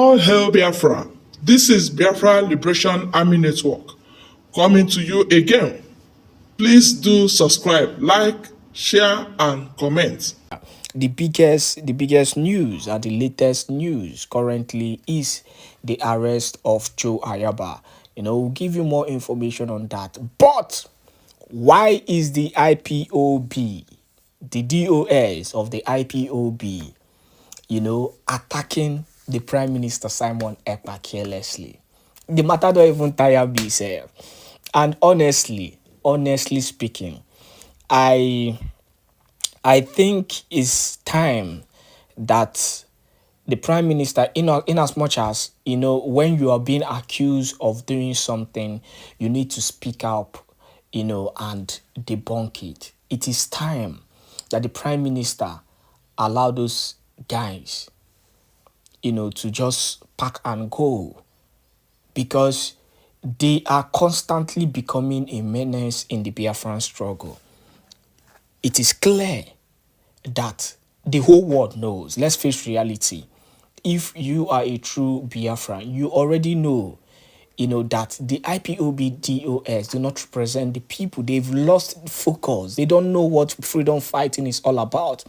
All hail Biafra. This is Biafra Liberation Army Network coming to you again. Please do subscribe, like, share, and comment. The biggest news and the latest news currently is the arrest of Joe Ayaba. We'll give you more information on that. But why is the IPOB, the DOS of the IPOB, attacking the Prime Minister Simon Ekpa carelessly? The matter don't even tire me, sir. And honestly speaking, I I think it's time that the prime minister, in as much as, when you are being accused of doing something, you need to speak up, and debunk it. It is time that the prime minister allow those guys, to just pack and go, because they are constantly becoming a menace in the Biafran struggle. It is clear that the whole world knows. Let's face reality. If you are a true Biafran, you already know, that the IPOB DOS do not represent the people. They've lost focus. They don't know what freedom fighting is all about.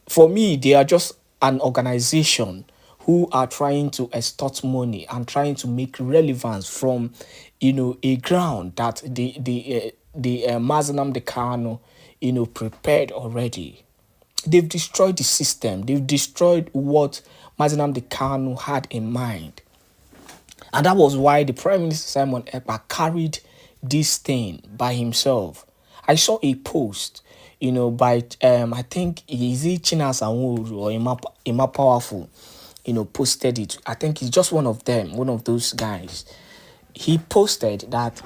For me, they are just an organization who are trying to extort money and trying to make relevance from, a ground that the Mazenam Dekano, prepared already. They've destroyed the system. They've destroyed what Mazenam Dekano had in mind. And that was why the Prime Minister Simon Ekpa carried this thing by himself. I saw a post, by I think is it Chinas Anwuru or Ima Powerful, posted it. I think he's just one of them, one of those guys. He posted that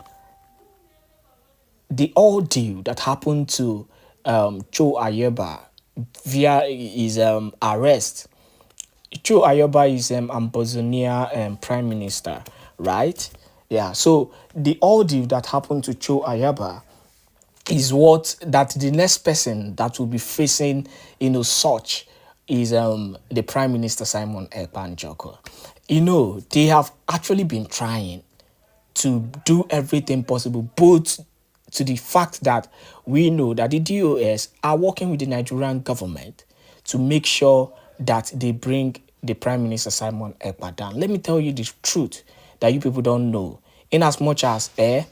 the ordeal that happened to Joe Ayeba via his arrest. Joe Ayoba is Ambazonia Prime Minister, right? Yeah, so the ordeal that happened to Joe Ayaba is what that the next person that will be facing, such is the Prime Minister Simon Ekpa Njoko. They have actually been trying to do everything possible, both to the fact that we know that the DOS are working with the Nigerian government to make sure that they bring the Prime Minister Simon Ekpa down. Let me tell you the truth that you people don't know. In as much as they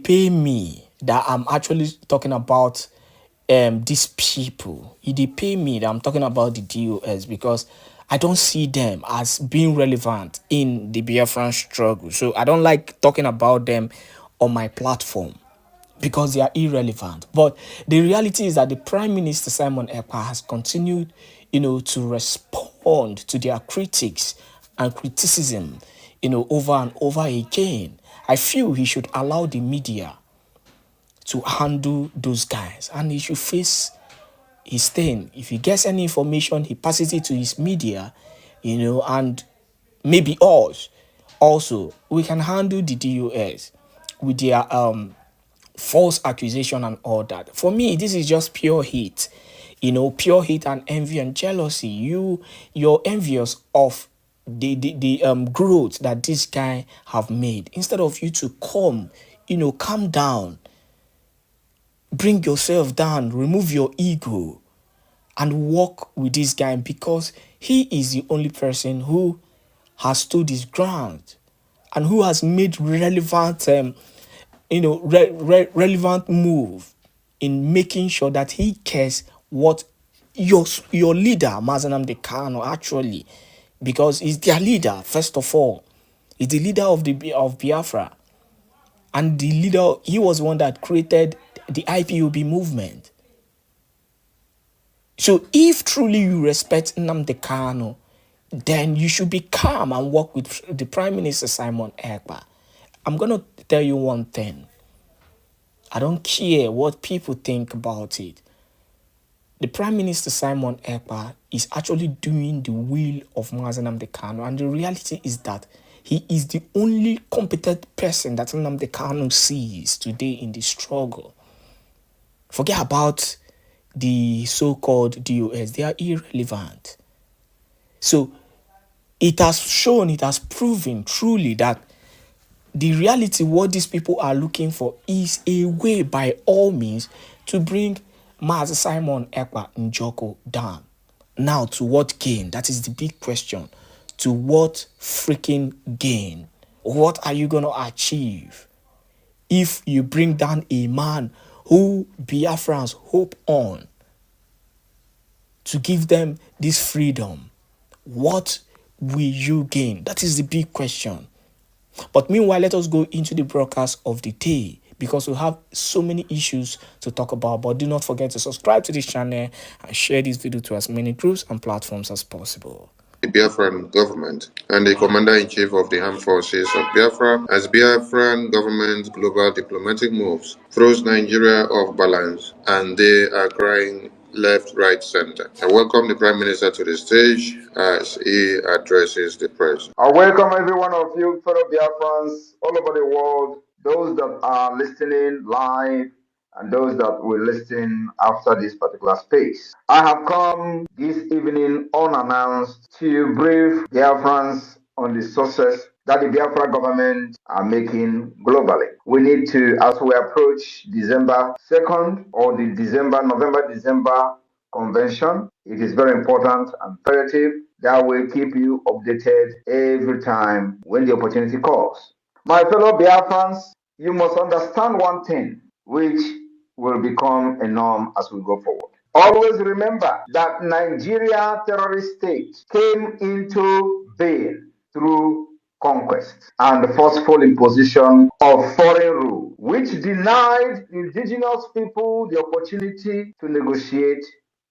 pay me that I'm actually talking about these people. They pay me that I'm talking about the DOS, because I don't see them as being relevant in the Biafran struggle. So I don't like talking about them on my platform because they are irrelevant. But the reality is that the Prime Minister Simon Ekpa has continued, to respond to their critics and criticism, over and over again. I feel he should allow the media to handle those guys, and he should face his thing. If he gets any information, he passes it to his media, and maybe us also. We can handle the DOS with their false accusation and all that. For me, this is just pure hate, pure hate and envy and jealousy. You're envious of the growth that this guy have made. Instead of you to calm down, bring yourself down, remove your ego, and work with this guy, because he is the only person who has stood his ground and who has made relevant, relevant move in making sure that he cares what your leader, Mazenam Dekano, actually, because he's their leader, first of all. He's the leader of Biafra. And the leader, he was one that created the IPOB movement. So if truly you respect Nnamdi Kanu, then you should be calm and work with the Prime Minister Simon Ekpa. I'm going to tell you one thing. I don't care what people think about it. The Prime Minister Simon Ekpa is actually doing the will of Mazi Nnamdi Kanu, and the reality is that he is the only competent person that Nnamdi Kanu sees today in the struggle. Forget about the so-called DOS. They are irrelevant. So it has shown, it has proven truly that the reality, what these people are looking for, is a way by all means to bring Mazi Simon Ekpa Njoko down. Now, to what gain? That is the big question. To what freaking gain? What are you going to achieve if you bring down a man who Biafrans hope on to give them this freedom? What will you gain? That is the big question. But meanwhile, let us go into the broadcast of the day, because we have so many issues to talk about. But do not forget to subscribe to this channel and share this video to as many groups and platforms as possible. The Biafran government and the Commander-in-Chief of the Armed Forces of Biafra, as Biafran government's global diplomatic moves throws Nigeria off balance and they are crying left, right, center. I welcome the Prime Minister to the stage as he addresses the press. I welcome every one of you, fellow Biafrans all over the world, those that are listening live and those that will listen after this particular space. I have come this evening unannounced to brief Biafrans on the success that the Biafra government are making globally. We need to, as we approach December 2nd or the November-December convention, it is very important and imperative that will keep you updated every time when the opportunity calls. My fellow Biafrans, you must understand one thing, which will become a norm as we go forward. Always remember that Nigeria terrorist state came into being through conquest and the forceful imposition of foreign rule, which denied indigenous people the opportunity to negotiate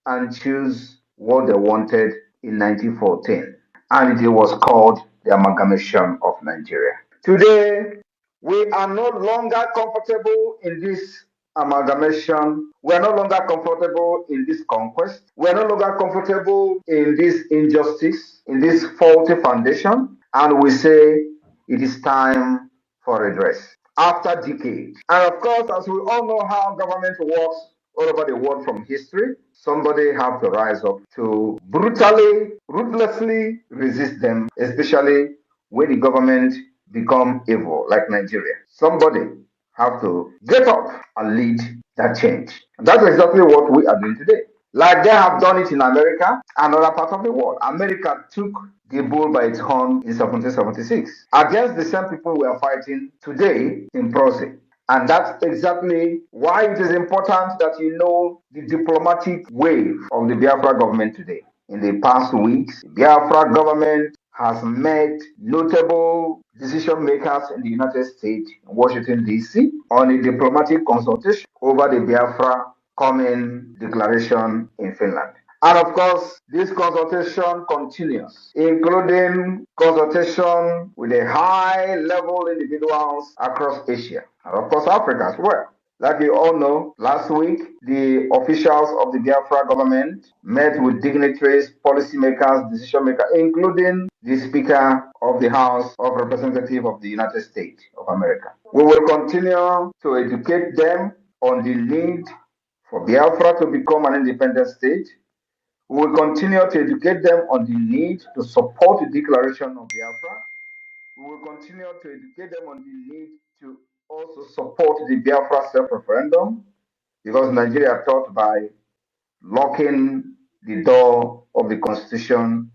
and choose what they wanted in 1914. And it was called the amalgamation of Nigeria. Today, we are no longer comfortable in this amalgamation. We are no longer comfortable in this conquest. We are no longer comfortable in this injustice, in this faulty foundation. And we say it is time for redress after decades. And of course, as we all know how government works all over the world from history, somebody have to rise up to brutally, ruthlessly resist them, especially when the government become evil, like Nigeria. Somebody have to get up and lead that change. And that's exactly what we are doing today. Like they have done it in America and other parts of the world. America took the bull by its horn in 1776 against the same people we are fighting today in Promax. And that's exactly why it is important that you know the diplomatic wave of the Biafra government today. In the past weeks, the Biafra government has met notable decision makers in the United States, Washington, D.C., on a diplomatic consultation over the Biafra coming declaration in Finland. And of course, this consultation continues, including consultation with a high level individuals across Asia, and of course, Africa as well. Like you all know, last week, the officials of the Biafra government met with dignitaries, policymakers, decision makers, including the Speaker of the House of Representatives of the United States of America. We will continue to educate them on the need for Biafra to become an independent state. We will continue to educate them on the need to support the declaration of Biafra. We will continue to educate them on the need to also support the Biafra self-referendum, because Nigeria thought by locking the door of the constitution,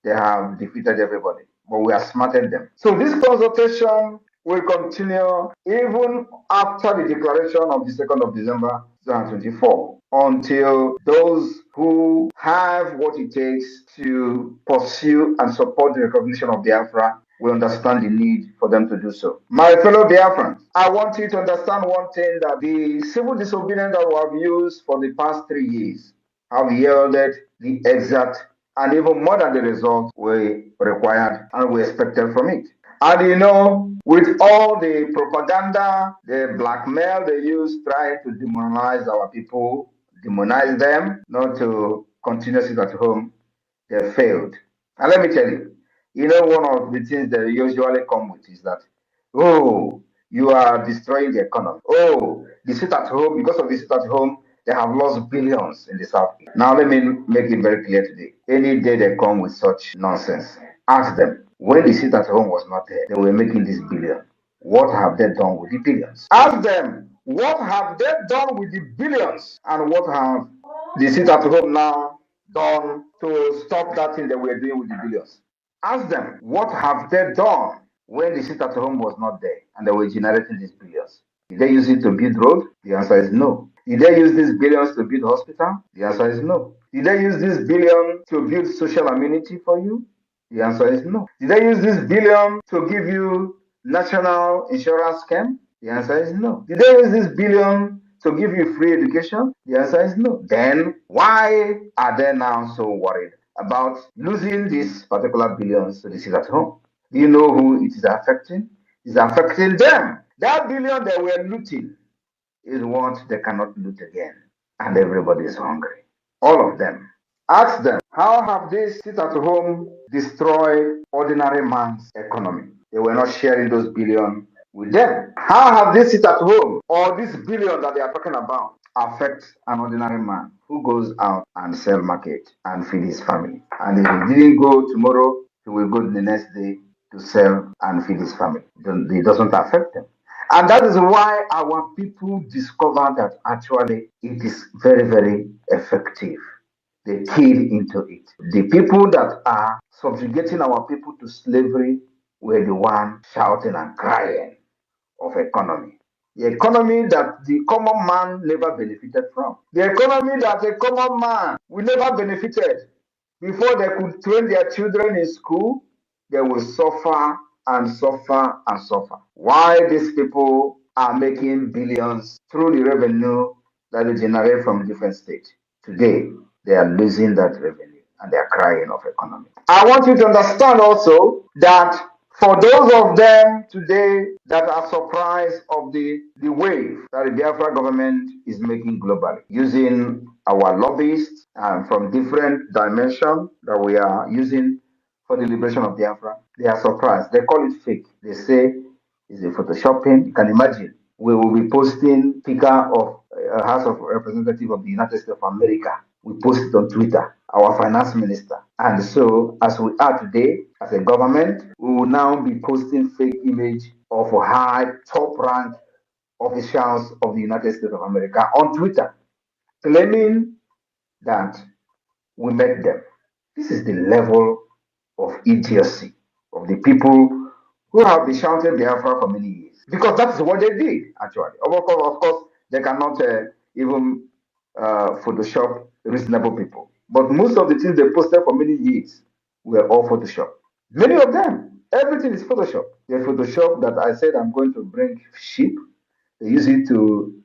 they have defeated everybody. But we have smarted them. So this consultation will continue even after the declaration of the 2nd of December 2024, until those who have what it takes to pursue and support the recognition of Biafra will understand the need for them to do so. My fellow Biafrans, I want you to understand one thing, that the civil disobedience that we have used for the past 3 years have yielded the exact and even more than the result we required and we expected from it. And you know, with all the propaganda, the blackmail they use trying to demonize our people, demonize them, not to continue to sit at home, they failed. And let me tell you, you know, one of the things they usually come with is that, oh, you are destroying the economy. Oh, the sit at home, because of the sit at home, they have lost billions in the South. Now, let me make it very clear today. Any day they come with such nonsense, Ask them, when the seat at home was not there, they were making this billion. What have they done with the billions? Ask them, what have they done with the billions? And what have the seat at home now done to stop that thing they were doing with the billions? Ask them, what have they done when the seat at home was not there and they were generating these billions? Did they use it to build road? The answer is no. Did they use these billions to build hospital? The answer is no. Did they use this billion to build social amenity for you? The answer is no. Did they use this billion to give you national insurance scheme? The answer is no. Did they use this billion to give you free education? The answer is no. Then why are they now so worried about losing these particular billions to the seat at home? Do you know who it is affecting? It's affecting them. That billion they were looting is what they cannot loot again. And everybody is hungry. All of them. Ask them, how have they sit at home destroyed ordinary man's economy? They were not sharing those billion with them. How have they sit at home or this billion that they are talking about affect an ordinary man who goes out and sell market and feed his family? And if he didn't go tomorrow, he will go the next day to sell and feed his family. It doesn't affect them. And that is why our people discover that actually it is very, very effective. They keyed into it. The people that are subjugating our people to slavery were the one shouting and crying of economy. The economy that the common man never benefited from. The economy that the common man will never benefited. Before they could train their children in school, they will suffer and suffer and suffer. Why these people are making billions through the revenue that they generate from different states. Today, they are losing that revenue and they are crying of economy. I want you to understand also that for those of them today that are surprised of the wave that the Biafra government is making globally, using our lobbyists and from different dimensions that we are using for the liberation of Biafra, they are surprised. They call it fake. They say it's a photoshopping. You can imagine. We will be posting Speaker of House of Representatives of the United States of America. We post it on Twitter, our finance minister. And so, as we are today, as a government, we will now be posting fake image of high, top rank officials of the United States of America on Twitter, claiming that we met them. This is the level of idiocy of the people who have been shouting Biafra for many years. Because that's what they did, actually. Of course, they cannot even Photoshop reasonable people. But most of the things they posted for many years were all Photoshop. Many of them, everything is Photoshop. The Photoshop that I said I'm going to bring sheep, they use it to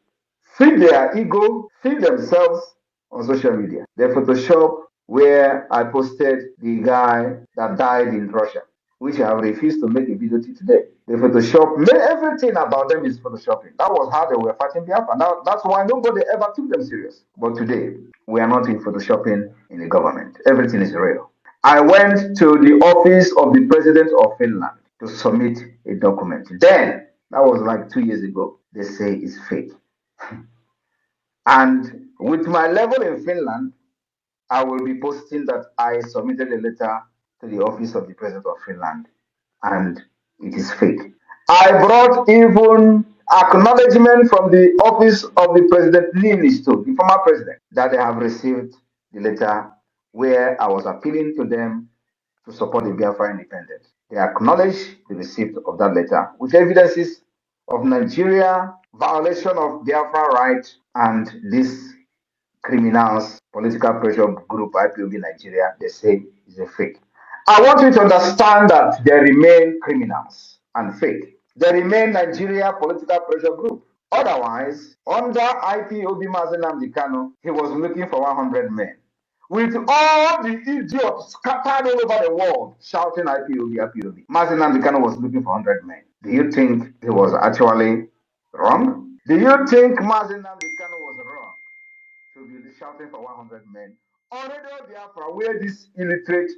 feed their ego, feed themselves on social media. The Photoshop where I posted the guy that died in Russia, which I have refused to make a video to today. The Photoshop, everything about them is Photoshopping. That was how they were fighting Biafra. Now, that's why nobody ever took them serious. But today, we are not in Photoshopping in the government. Everything is real. I went to the office of the president of Finland to submit a document. Then, that was like 2 years ago, they say it's fake. And with my level in Finland, I will be posting that I submitted a letter to the office of the president of Finland and it is fake. I brought even acknowledgement from the office of the president Niinisto, the former president, that they have received the letter where I was appealing to them to support the Biafra independence. They acknowledge the receipt of that letter with evidences of Nigeria violation of Biafra rights and this criminals, political pressure group IPOB Nigeria, they say is a fake. I want you to understand that they remain criminals and fake. They remain Nigeria political pressure group. Otherwise, under IPOB Mazen Namdekano, he was looking for 100 men. With all the idiots scattered all over the world shouting IPOB, IPOB, Mazen Namdekano was looking for 100 men. Do you think he was actually wrong? Do you think Mazen Namdekano was wrong to be shouting for 100 men on Radio Biafra, where this illiterate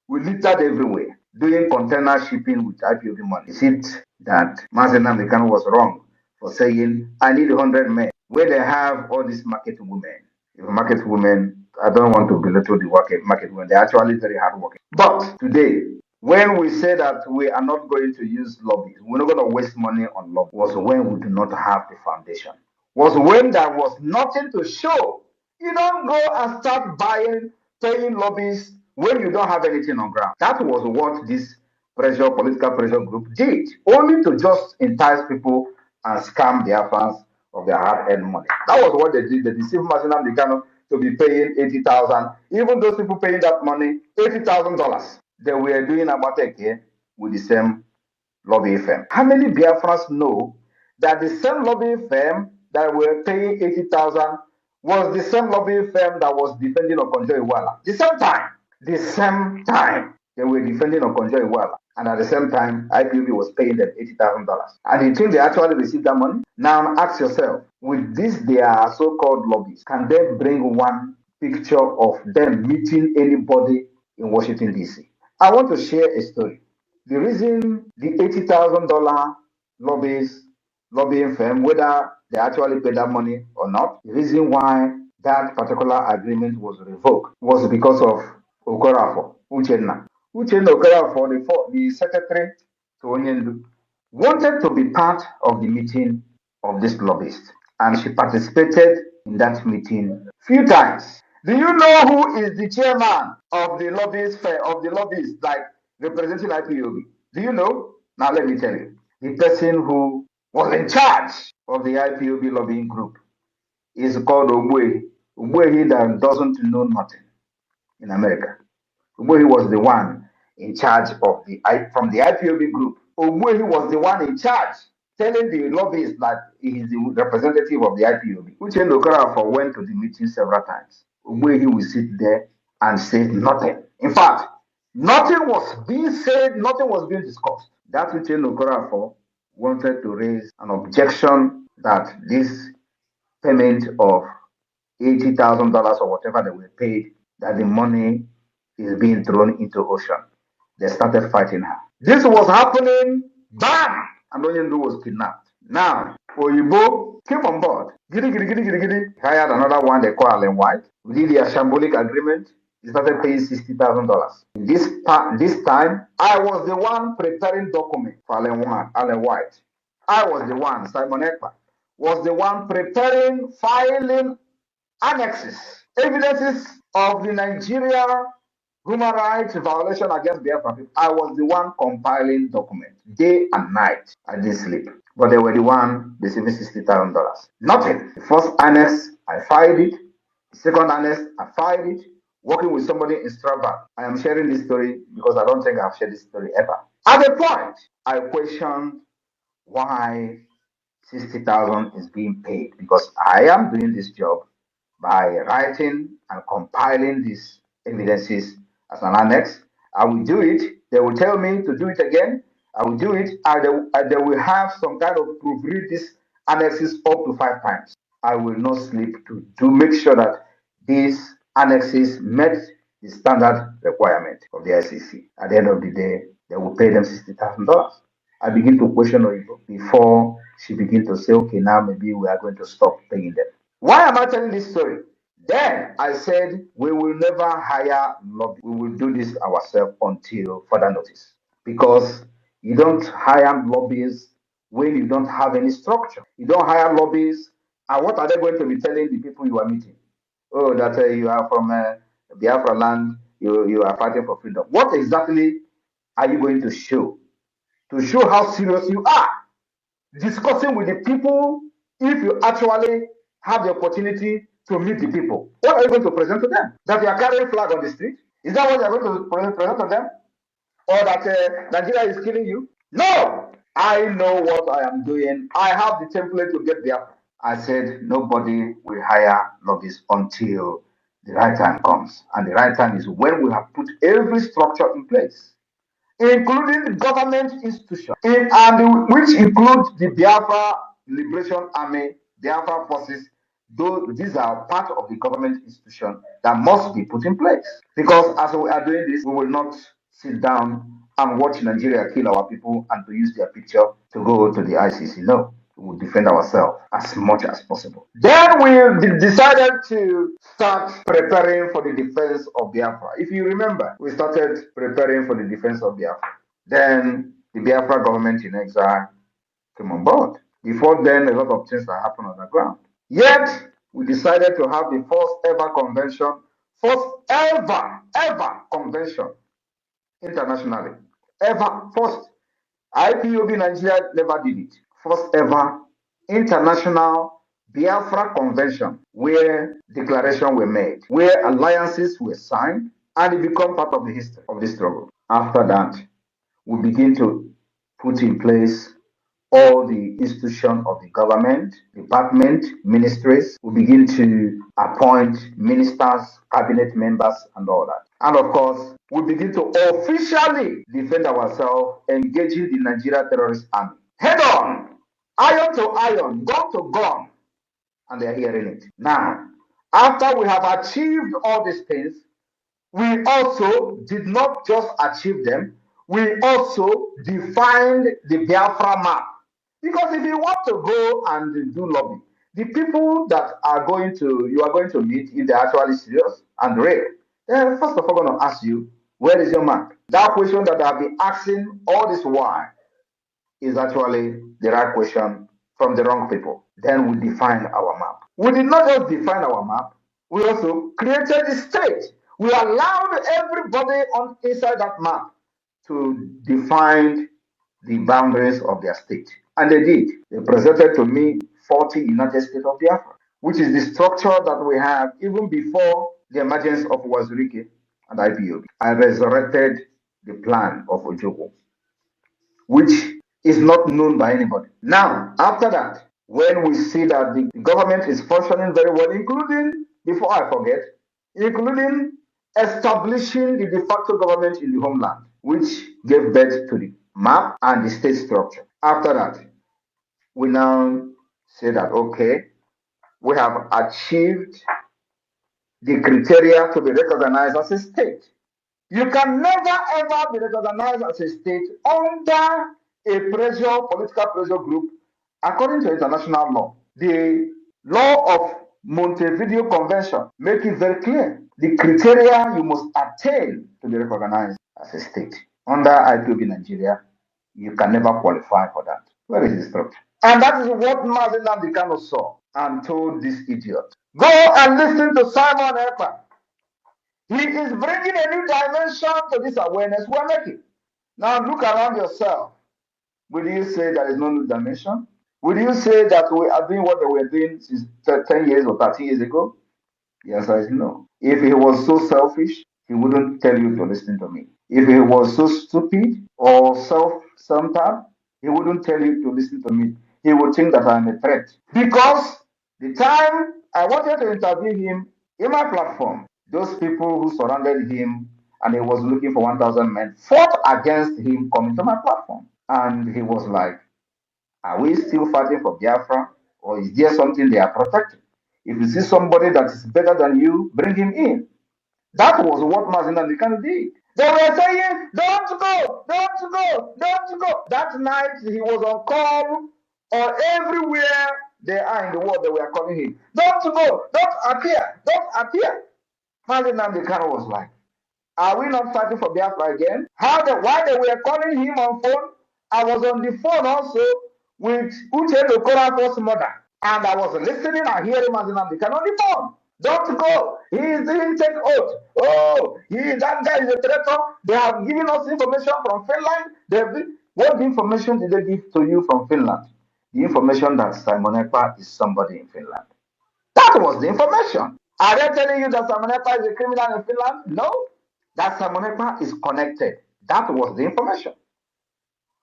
will littered everywhere, doing container shipping with IPOB money? Is it that Mazen Namdekan was wrong for saying, I need 100 men, where they have all these market women? If market women, I don't want to belittle the market women, they're actually very hardworking. But today, When we say that we are not going to use lobbies, we're not going to waste money on lobbies, was when we do not have the foundation. Was when there was nothing to show. You don't go and start paying lobbies when you don't have anything on ground. That was what this political pressure group did, only to just entice people and scam their fans of their hard-earned money. That was what they did. They deceived Masina Mekano to be paying 80,000. Even those people paying that money, $80,000, they were doing Abateke here with the same lobby firm. How many Biafrans know that the same lobby firm that were paying 80,000 was the same lobby firm that was defending Okonjo Iweala? The same time. The same time they were defending Okonjo Iweala. And at the same time, IPOB was paying them $80,000. And you think they actually received that money? Now ask yourself, with this their so-called lobbies, can they bring one picture of them meeting anybody in Washington, D.C.? I want to share a story. The reason the $80,000 lobbying firm, whether they actually paid that money or not, the reason why that particular agreement was revoked was because of Okorafor, Uchenna. Uchenna Okorafor, the secretary to Onyendu, wanted to be part of the meeting of this lobbyist, and she participated in that meeting few times. Do you know who is the chairman of the lobbyists like representing IPOB? Do you know? Now let me tell you. The person who was in charge of the IPOB lobbying group is called Ogbuehi. Ogbuehi that doesn't know nothing in America. Ogbuehi was the one in charge of from the IPOB group. Ogbuehi was the one in charge telling the lobbyists that he is the representative of the IPOB. Uchenna Okorafor went to the meeting several times. Ogbuehi will sit there and say nothing. In fact, nothing was being said, nothing was being discussed. That Uchenna Okorafor wanted to raise an objection that this payment of $80,000 or whatever they were paid, that the money is being thrown into ocean. They started fighting her. This was happening, bam! And Onyendu was kidnapped. Now, Oyibo came on board. Giddy, giddy, giddy, giddy, giddy. Hired another one they call Allen White. We did their shambolic agreement. He started paying $60,000. This time, I was the one preparing document for Allen White. I was the one, Simon Ekpa, was the one preparing, filing annexes, evidences of the Nigeria human rights violation against Biafra people. I was the one compiling documents day and night. I didn't sleep. But they were the one receiving $60,000. Nothing. The first annex, I filed it. The second annex, I filed it. Working with somebody in Strasbourg. I am sharing this story because I don't think I've shared this story ever. At the point, I questioned why 60,000 is being paid, because I am doing this job by writing and compiling these evidences as an annex. I will do it. They will tell me to do it again. I will do it. And they will have some kind of proofread these annexes up to 5 times. I will not sleep to make sure that these annexes met the standard requirement of the ICC. At the end of the day, they will pay them $60,000. I begin to question Oyibo before she begin to say, okay, now maybe we are going to stop paying them. Why am I telling this story? Then I said, we will never hire lobby. We will do this ourselves until further notice. Because you don't hire lobbyists when you don't have any structure. You don't hire lobbyists, and what are they going to be telling the people you are meeting? Oh, that you are from Biafra land, you are fighting for freedom. What exactly are you going to show? To show how serious you are. Discussing with the people, if you actually have the opportunity to meet the people, what are you going to present to them? That you are carrying flag on the street? Is that what you are going to present to them? Or that Nigeria is killing you? No! I know what I am doing. I have the template to get there. I said nobody will hire lobbyists until the right time comes. And the right time is when we have put every structure in place, including the government institution, and which includes the Biafra Liberation Army, Biafra forces. These are part of the government institution that must be put in place. Because as we are doing this, we will not sit down and watch Nigeria kill our people and to use their picture to go to the ICC. No. we would defend ourselves as much as possible. Then we decided to start preparing for the defense of Biafra. If you remember, we started preparing for the defense of Biafra. Then the Biafra government in exile came on board. Before then, a lot of things that happened on the ground. Yet, we decided to have the first ever convention, first ever convention internationally. Ever, first. IPOB Nigeria never did it. First ever international Biafra convention where declarations were made, where alliances were signed, and it became part of the history of the struggle. After that, we begin to put in place all the institutions of the government, department, ministries. We begin to appoint ministers, cabinet members, and all that. And of course, we begin to officially defend ourselves, engaging the Nigeria terrorist army. Head on, iron to iron, gun to gun, and they're hearing it. Now, after we have achieved all these things, we also did not just achieve them, we also defined the Biafra map. Because if you want to go and do lobby, the people that you are going to meet, if they're actually serious and real, they're first of all going to ask you, where is your map? That question that I've been asking all this while is actually the right question from the wrong people. Then we define our map. We did not just define our map, we also created the state. We allowed everybody on inside that map to define the boundaries of their state. And they did. They presented to me 40 United States of Biafra, which is the structure that we have even before the emergence of Wazirike and IPOB. I resurrected the plan of Ojukwu, which is not known by anybody. Now, after that, when we see that the government is functioning very well, including, before I forget, including establishing the de facto government in the homeland, which gave birth to the map and the state structure. After that, we now say that, okay, we have achieved the criteria to be recognized as a state. You can never ever be recognized as a state under a political pressure group, according to international law. The law of Montevideo Convention make it very clear. The criteria you must attain to be recognized as a state. Under IPOB Nigeria, you can never qualify for that. Where is the structure? And that is what Mazi Nnamdi Kanu saw and told this idiot. Go and listen to Simon Ekpa. He is bringing a new dimension to this awareness we're making. Now look around yourself. Will you say there is no new dimension? Will you say that we are doing what they were doing since 10 years or 30 years ago? The answer is no. If he was so selfish, he wouldn't tell you to listen to me. If he was so stupid or self-centered, he wouldn't tell you to listen to me. He would think that I'm a threat. Because the time I wanted to interview him in my platform, those people who surrounded him and he was looking for 1,000 men fought against him coming to my platform. And he was like, are we still fighting for Biafra, or is there something they are protecting? If you see somebody that is better than you, bring him in. That was what Mazi Nnamdi Kanu did. They were saying, don't go, don't go, don't go. That night he was on call, or everywhere they are in the world, they were calling him, don't go, don't appear, don't appear. Mazi Nnamdi Kanu was like, are we not fighting for Biafra again? Why they were calling him on phone? I was on the phone also with Uche Okorafor's mother. And I was listening and hearing Mazi Nnamdi Kanu on the phone. Don't go. He didn't take oath. Oh, that guy is a traitor. They have given us information from Finland. What information did they give to you from Finland? The information that Simon Ekpa is somebody in Finland. That was the information. Are they telling you that Simon Ekpa is a criminal in Finland? No. That Simon Ekpa is connected. That was the information.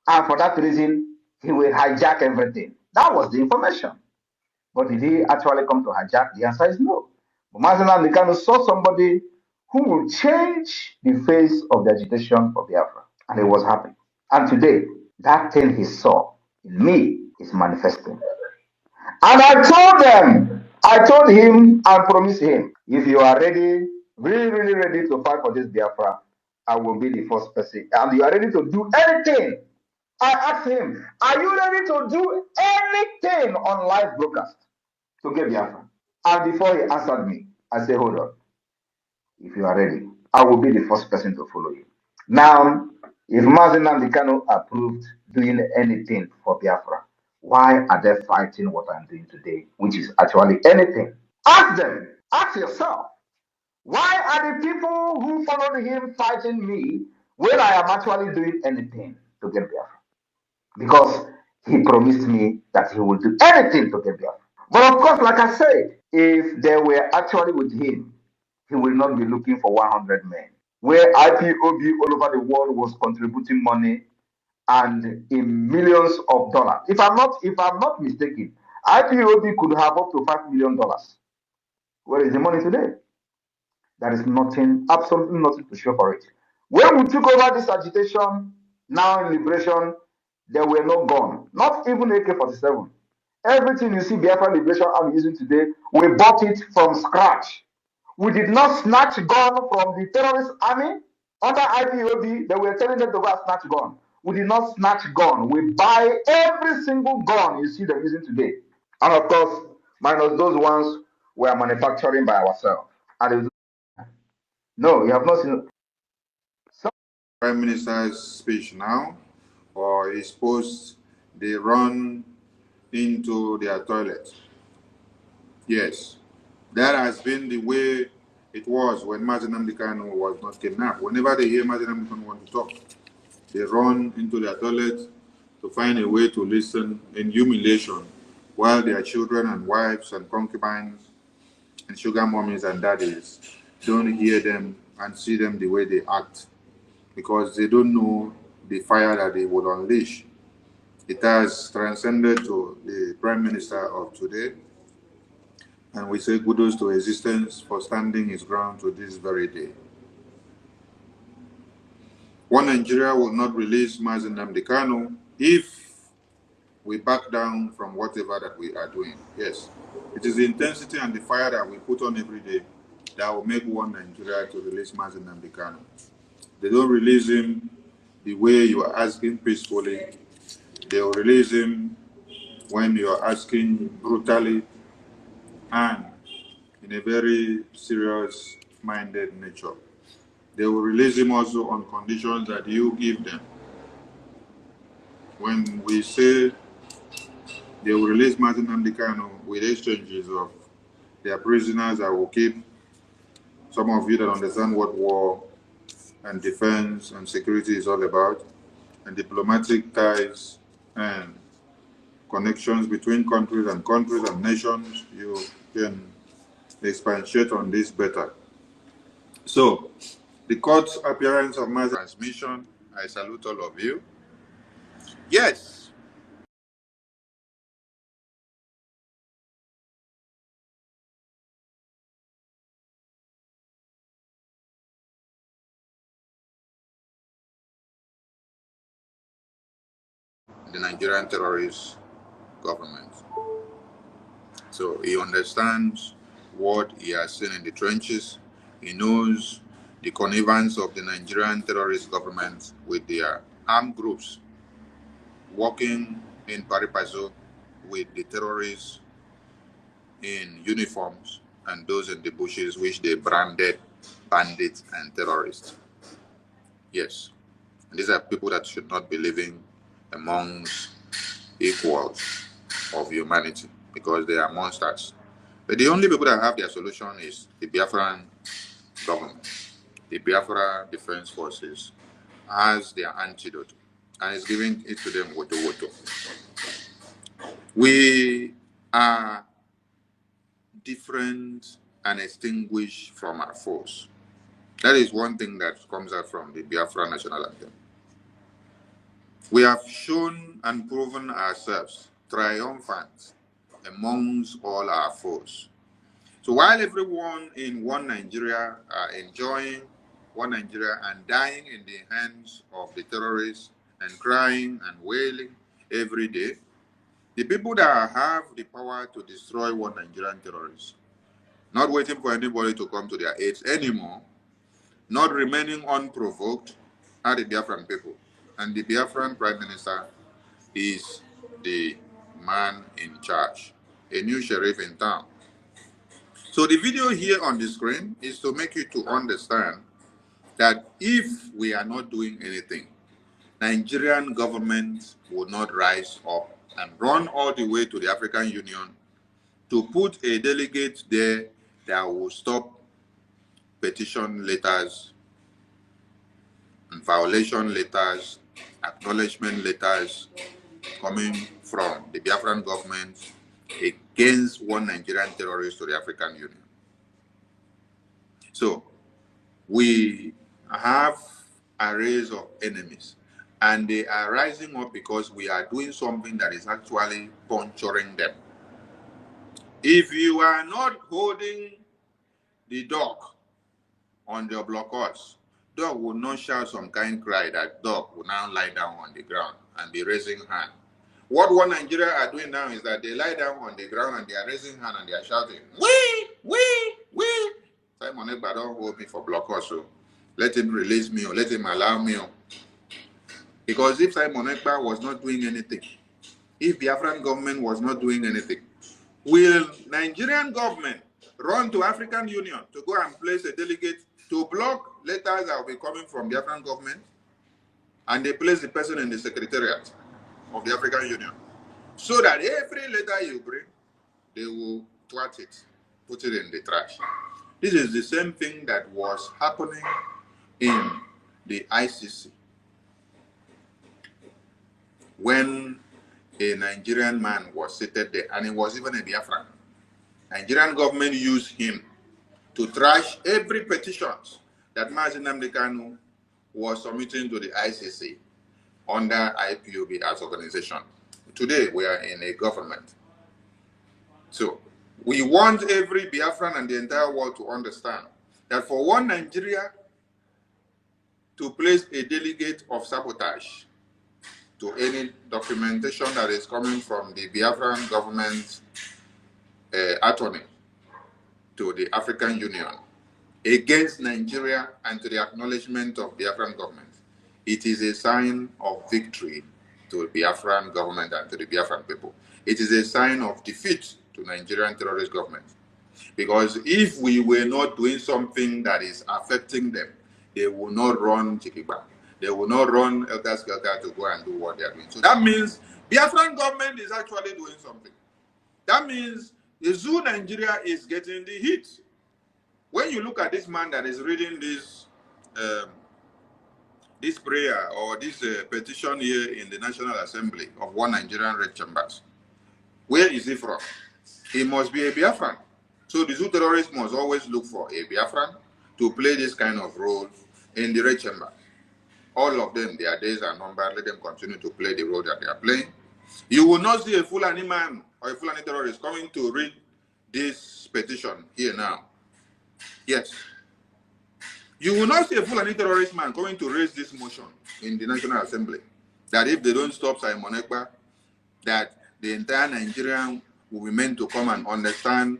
And for that reason, he will hijack everything. That was the information. But did he actually come to hijack? The answer is no. But Mazi Nnamdi Kanu saw somebody who will change the face of the agitation for Biafra. And he was happy. And today, that thing he saw in me is manifesting. And I told him and promised him, if you are ready, really, really ready to fight for this Biafra, I will be the first person. And you are ready to do anything I asked him, are you ready to do anything on live broadcast to get Biafra? And before he answered me, I said, hold on. If you are ready, I will be the first person to follow you. Now, if Mazen Namdekano approved doing anything for Biafra, why are they fighting what I'm doing today, which is actually anything? Ask them, ask yourself, why are the people who followed him fighting me when I am actually doing anything to get Biafra? Because he promised me that he will do anything to get Biafra. But of course, like I said, if they were actually with him, he will not be looking for 100 men. Where IPOB all over the world was contributing money and in millions of dollars. If I'm not mistaken, IPOB could have up to $5 million. Where is the money today? There is nothing, absolutely nothing to show for it. When we took over this agitation, now in liberation, there were no gun, not even AK-47. Everything you see Biafra Liberation Army using today, we bought it from scratch. We did not snatch gun from the terrorist army under IPOB. They were telling them to go and snatch gun. We did not snatch gun. We buy every single gun you see them using today. And of course, minus those ones we are manufacturing by ourselves. And no, you have not seen. Prime Minister's speech now, or his post, they run into their toilet. Yes, that has been the way it was when Mazen Namdekano was not kidnapped. Whenever they hear Mazen Namdekano want to talk, they run into their toilet to find a way to listen in humiliation while their children and wives and concubines and sugar mummies and daddies don't hear them and see them the way they act, because they don't know the fire that they would unleash. It has transcended to the Prime Minister of today, and we say kudos to existence for standing his ground to this very day. One Nigeria will not release Mazen Namdekano if we back down from whatever that we are doing. Yes, it is the intensity and the fire that we put on every day that will make one Nigeria to release Mazen Namdekano. They don't release him the way you are asking peacefully. They will release him when you are asking brutally and in a very serious-minded nature. They will release him also on conditions that you give them. When we say they will release Martin Namdekano with exchanges of their prisoners that will keep, some of you that understand what war and defense and security is all about, and diplomatic ties and connections between countries and nations, you can expatiate on this better. So, the court appearance of my transmission, I salute all of you. Yes. The Nigerian terrorist government. So he understands what he has seen in the trenches. He knows the connivance of the Nigerian terrorist government with their armed groups working in pari passu with the terrorists in uniforms and those in the bushes which they branded bandits and terrorists. Yes, and these are people that should not be living amongst equals of humanity because they are monsters. But the only people that have their solution is the Biafran government. The Biafra Defense Forces has their antidote and is giving it to them Woto-Woto. We are different and extinguished from our foes. That is one thing that comes out from the Biafra national anthem. We have shown and proven ourselves triumphant amongst all our foes. So while everyone in one Nigeria are enjoying one Nigeria and dying in the hands of the terrorists and crying and wailing every day, the people that have the power to destroy one Nigerian terrorist, not waiting for anybody to come to their aid anymore, not remaining unprovoked, are the Biafran people. and the Biafran Prime Minister is the man in charge, a new sheriff in town. So the video here on the screen is to make you to understand that if we are not doing anything, Nigerian government will not rise up and run all the way to the African Union to put a delegate there that will stop petition letters and violation letters, acknowledgement letters coming from the Biafran government against one Nigerian terrorist to the African Union. So we have arrays of enemies, and they are rising up because we are doing something that is actually puncturing them. If you are not holding the dog on the blockhouse, dog will not shout some kind cry that dog will now lie down on the ground and be raising hand. What one Nigeria are doing now is that they lie down on the ground and they are raising hand and they are shouting, "We." Simon Ekpa don't hold me for blockhouse, so let him release me or let him allow me. Because if Simon Ekpa was not doing anything, if the Biafran government was not doing anything, will Nigerian government run to African Union to go and place a delegate to block letters that will be coming from the African government, and they place the person in the secretariat of the African Union, so that every letter you bring, they will twat it, put it in the trash. This is the same thing that was happening in the ICC when a Nigerian man was seated there, and he was even a Biafran. Nigerian government used him to trash every petition that Mazi Nnamdi Kanu was submitting to the ICC under IPOB as organization. Today, we are in a government. So, we want every Biafran and the entire world to understand that for one Nigeria to place a delegate of sabotage to any documentation that is coming from the Biafran government attorney to the African Union against Nigeria and to the acknowledgement of Biafran government, it is a sign of victory to the Biafran government and to the Biafran people. It is a sign of defeat to Nigerian terrorist government. Because if we were not doing something that is affecting them, they will not run Chikiba. They will not run Elder Skelter to go and do what they are doing. So that means Biafran government is actually doing something. That means the Zoo Nigeria is getting the hit. When you look at this man that is reading this this prayer or this petition here in the National Assembly of One Nigerian Red Chambers, where is he from? He must be a Biafran. So the Zoo terrorists must always look for a Biafran to play this kind of role in the Red Chamber. All of them, their days are numbered. Let them continue to play the role that they are playing. You will not see a Fulani man or a Fulani terrorist coming to read this petition here now. Yes. You will not see a Fulani terrorist man coming to raise this motion in the National Assembly that if they don't stop Simon Ekpa, that the entire Nigerian will be meant to come and understand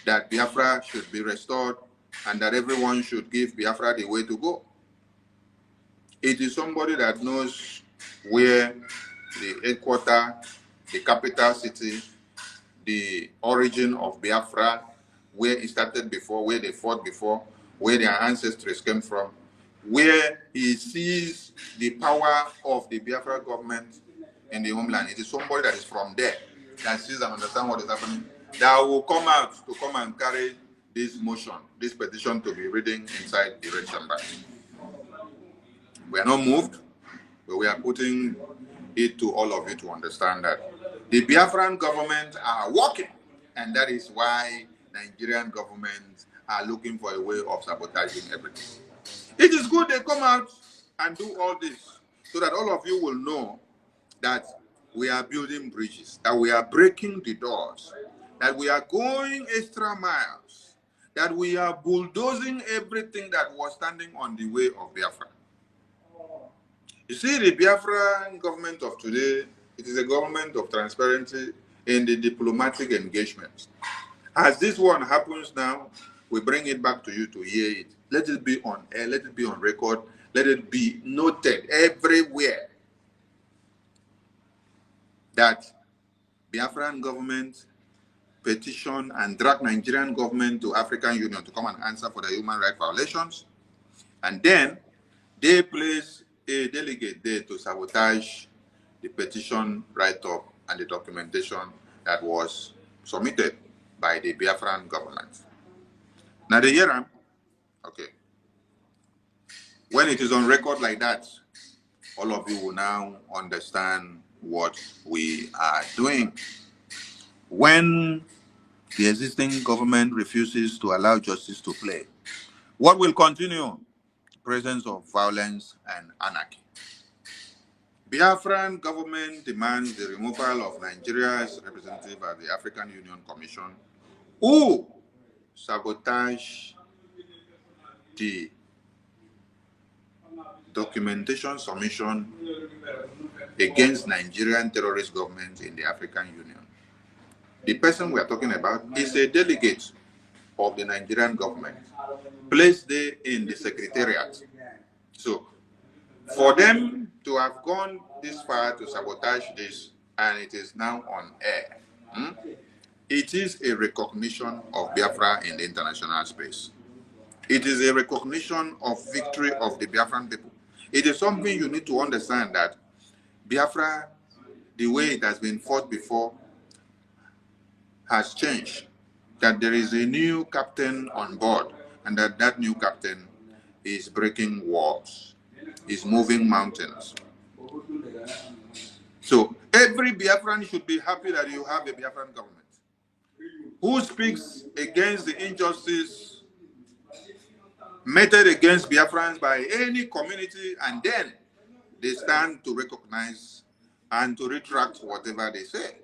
that Biafra should be restored and that everyone should give Biafra the way to go. It is somebody that knows where the headquarters, the capital city, the origin of Biafra, where it started before, where they fought before, where their ancestors came from, where he sees the power of the Biafra government in the homeland. It is somebody that is from there, that sees and understands what is happening, that will come out to come and carry this motion, this petition to be reading inside the Red Chamber. We are not moved, but we are putting it to all of you to understand that the Biafran government are working, and that is why Nigerian governments are looking for a way of sabotaging everything. It is good they come out and do all this so that all of you will know that we are building bridges, that we are breaking the doors, that we are going extra miles, that we are bulldozing everything that was standing on the way of Biafra. You see, the Biafran government of today, it is a government of transparency in the diplomatic engagements. As this one happens now, we bring it back to you to hear it. Let it be on air, let it be on record, let it be noted everywhere that Biafran government petition and drag Nigerian government to African Union to come and answer for the human rights violations. And then they place a delegate there to sabotage the petition write-up and the documentation that was submitted by the Biafran government. Now the hear okay. When it is on record like that, all of you will now understand what we are doing. When the existing government refuses to allow justice to play, what will continue? Presence of violence and anarchy. Biafran government demands the removal of Nigeria's representative at the African Union Commission who sabotage the documentation submission against Nigerian terrorist government in the African Union. The person we are talking about is a delegate of the Nigerian government placed there in the secretariat. So for them to have gone this far to sabotage this, and it is now on air, it is a recognition of Biafra in the international space. It is a recognition of victory of the Biafran people. It is something you need to understand that Biafra, the way it has been fought before, has changed. That there is a new captain on board, and that new captain is breaking walls, is moving mountains. So every Biafran should be happy that you have a Biafran government who speaks against the injustice meted against Biafrans by any community, and then they stand to recognize and to retract whatever they say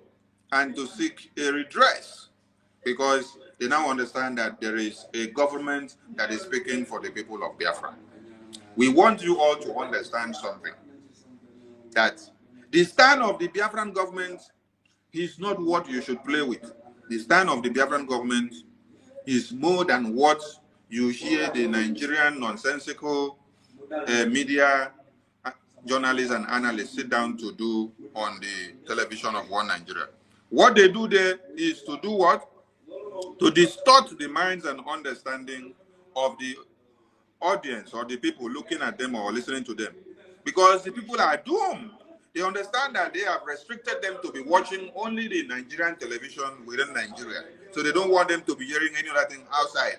and to seek a redress, because they now understand that there is a government that is speaking for the people of Biafra. We want you all to understand something, that the stand of the Biafran government is not what you should play with. The stand of the Biafran government is more than what you hear the Nigerian nonsensical media journalists and analysts sit down to do on the television of One Nigeria. What they do there is to do what? To distort the minds and understanding of the audience or the people looking at them or listening to them. Because the people are doomed. They understand that they have restricted them to be watching only the Nigerian television within Nigeria. So they don't want them to be hearing any other thing outside.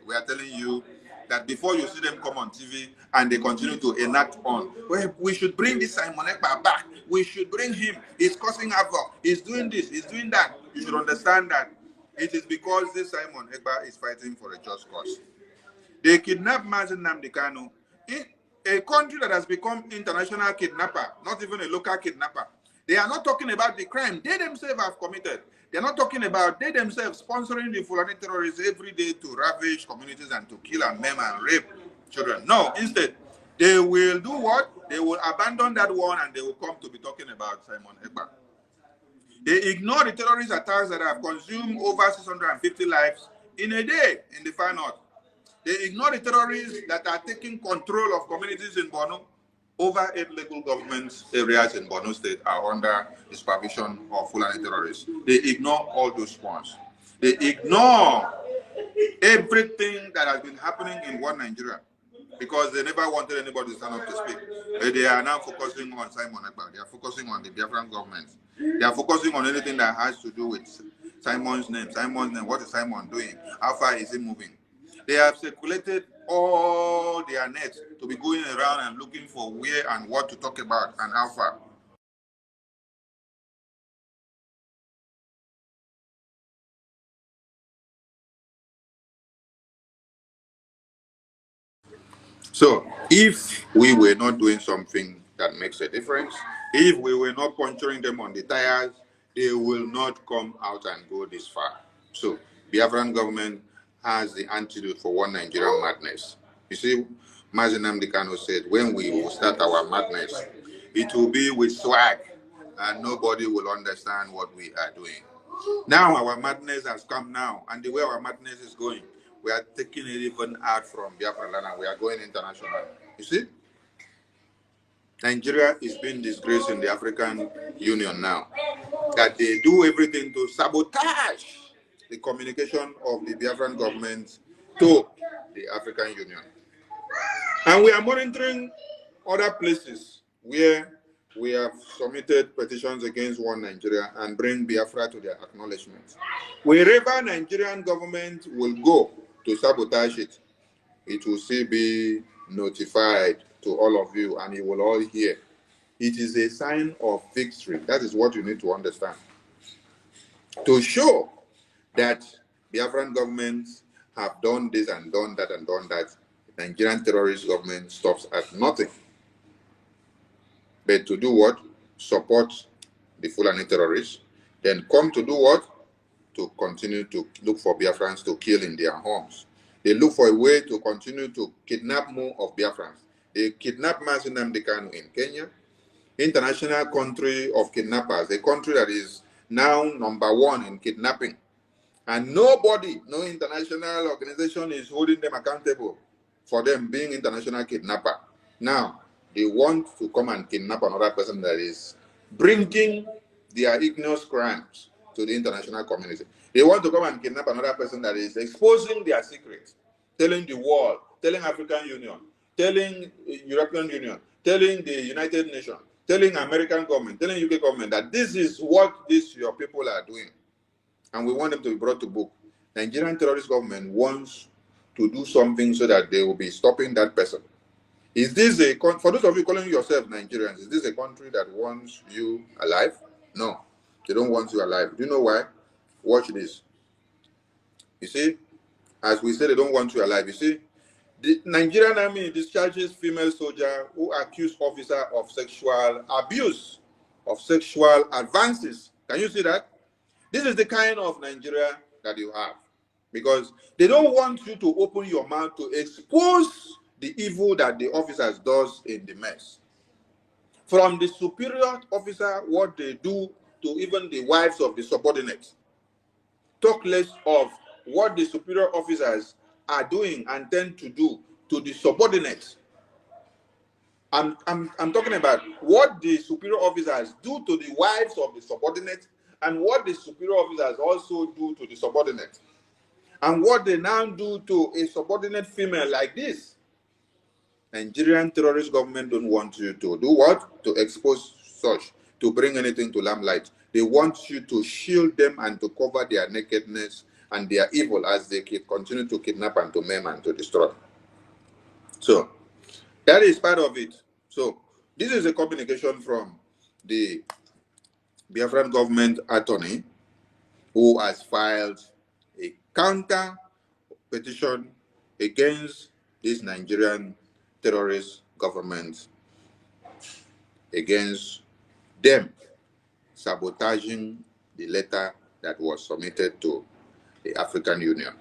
We are telling you that before you see them come on TV and they continue to enact on, well, we should bring this Simon Ekpa back. We should bring him. He's causing havoc. He's doing this. He's doing that. You should understand that it is because this Simon Ekpa is fighting for a just cause. They kidnapped Mazi Nnamdi Kanu, a country that has become international kidnapper, not even a local kidnapper. They are not talking about the crime they themselves have committed. They are not talking about they themselves sponsoring the Fulani terrorists every day to ravage communities and to kill and maim and rape children. No, instead, they will do what? They will abandon that one and they will come to be talking about Simon Ekpa. They ignore the terrorist attacks that have consumed over 650 lives in a day in the Far North. They ignore the terrorists that are taking control of communities in Borno. Over 8 local government areas in Borno State are under the supervision of Fulani terrorists. They ignore all those ones. They ignore everything that has been happening in One Nigeria because they never wanted anybody to stand up to speak. They are now focusing on Simon Ekpa. They are focusing on the Biafran government. They are focusing on anything that has to do with Simon's name. Simon's name. What is Simon doing? How far is he moving? They have circulated all their nets to be going around and looking for where and what to talk about and how far. So if we were not doing something that makes a difference, if we were not puncturing them on the tires, they will not come out and go this far. So Biafran government has the antidote for One Nigerian madness. You see, Mazi Nnamdi Kanu said, when we will start our madness, it will be with swag and nobody will understand what we are doing. Now our madness has come now, and the way our madness is going, we are taking it even out from Biafra land and we are going international. You see? Nigeria is being disgraced in the African Union now. That they do everything to sabotage the communication of the Biafran government to the African Union. And we are monitoring other places where we have submitted petitions against One Nigeria and bring Biafra to their acknowledgement. Wherever Nigerian government will go to sabotage it, it will still be notified to all of you and you will all hear. It is a sign of victory. That is what you need to understand. To show that Biafran governments have done this and done that and done that, the Nigerian terrorist government stops at nothing. But to do what? Support the Fulani terrorists. Then come to do what? To continue to look for Biafrans to kill in their homes. They look for a way to continue to kidnap more of Biafrans. They kidnap Mazi Nnamdi Kanu in Kenya, international country of kidnappers, a country that is now #1 in kidnapping. And nobody, no international organization is holding them accountable for them being international kidnapper. Now, they want to come and kidnap another person that is bringing their ignorant crimes to the international community. They want to come and kidnap another person that is exposing their secrets, telling the world, telling African Union, telling European Union, telling the United Nations, telling American government, telling UK government that this is what these your people are doing. And we want them to be brought to book. Nigerian terrorist government wants to do something so that they will be stopping that person. Is this for those of you calling yourself Nigerians, is this a country that wants you alive? No, they don't want you alive. Do you know why? Watch this. You see, as we say, they don't want you alive. You see, the Nigerian army discharges female soldier who accused officer of sexual abuse, of sexual advances. Can you see that? This is the kind of Nigeria that you have. Because they don't want you to open your mouth to expose the evil that the officers does in the mess. From the superior officer, what they do to even the wives of the subordinates. Talk less of what the superior officers are doing and tend to do to the subordinates. I'm talking about what the superior officers do to the wives of the subordinates and what the superior officers also do to the subordinates. And what they now do to a subordinate female like this. Nigerian terrorist government don't want you to do what? To expose such, to bring anything to limelight. They want you to shield them and to cover their nakedness and their evil as they continue to kidnap and to maim and to destroy. So, that is part of it. So, this is a communication from the Biafran government attorney who has filed a counter petition against this Nigerian terrorist government, against them sabotaging the letter that was submitted to the African Union.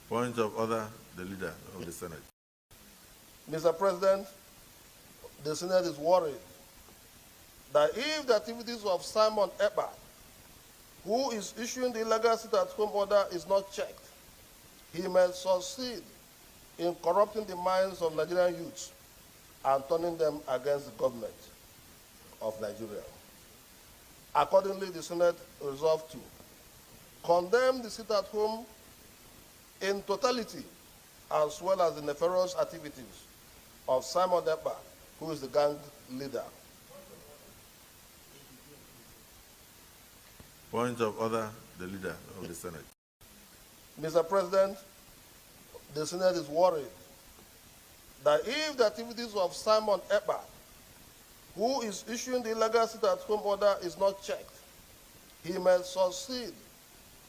Point of order, the leader of the Senate. Mr. President, the Senate is worried that if the activities of Simon Ekpa, who is issuing the illegal sit-at-home order, is not checked, he may succeed in corrupting the minds of Nigerian youths and turning them against the government of Nigeria. Accordingly, the Senate resolved to condemn the sit-at-home in totality, as well as the nefarious activities of Simon Ekpa, who is the gang leader. Point of order, the leader of the Senate. Mr. President, the Senate is worried that if the activities of Simon Ekpa, who is issuing the illegal sit-at-home order, is not checked, he may succeed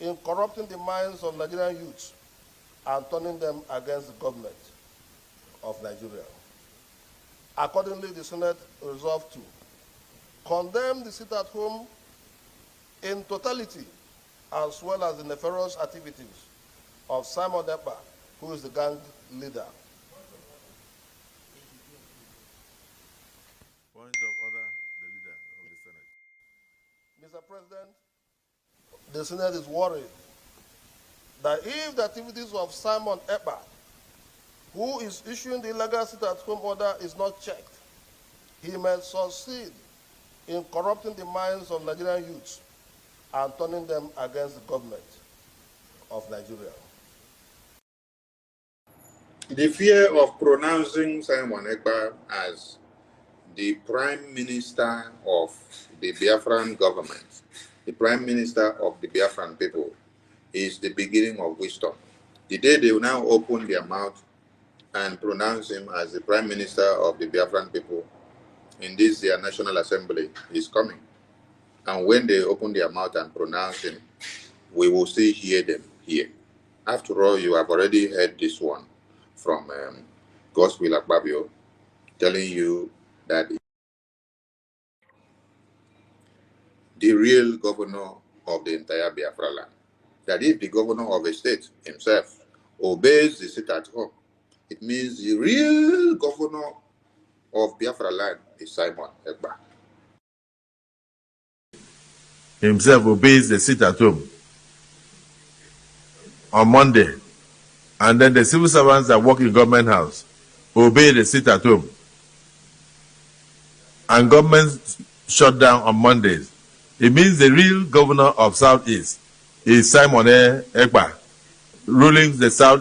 in corrupting the minds of Nigerian youths and turning them against the government of Nigeria. Accordingly, the Senate resolved to condemn the sit-at-home in totality, as well as the nefarious activities of Simon Ekpa, who is the gang leader. Point of order, the leader of the Senate. Mr. President, the Senate is worried that if the activities of Simon Ekpa, who is issuing the illegal sit-at-home order is not checked, he may succeed in corrupting the minds of Nigerian youths and turning them against the government of Nigeria. The fear of pronouncing Simon Ekpa as the Prime Minister of the Biafran government, the Prime Minister of the Biafran people, is the beginning of wisdom. The day they will now open their mouth and pronounce him as the Prime Minister of the Biafran people in this their National Assembly is coming. And when they open their mouth and pronounce him, we will still hear them here. After all, you have already heard this one from Gospel Akpabio telling you that the real governor of the entire Biafra land, that if the governor of a state himself obeys the sit-at-home, it means the real governor of Biafra land is Simon Ekpa. Himself obeys the sit-at-home on Monday, and then the civil servants that work in government house obey the sit-at-home, and government shut down on Mondays. It means the real governor of Southeast is Simon Ekpa, ruling the South.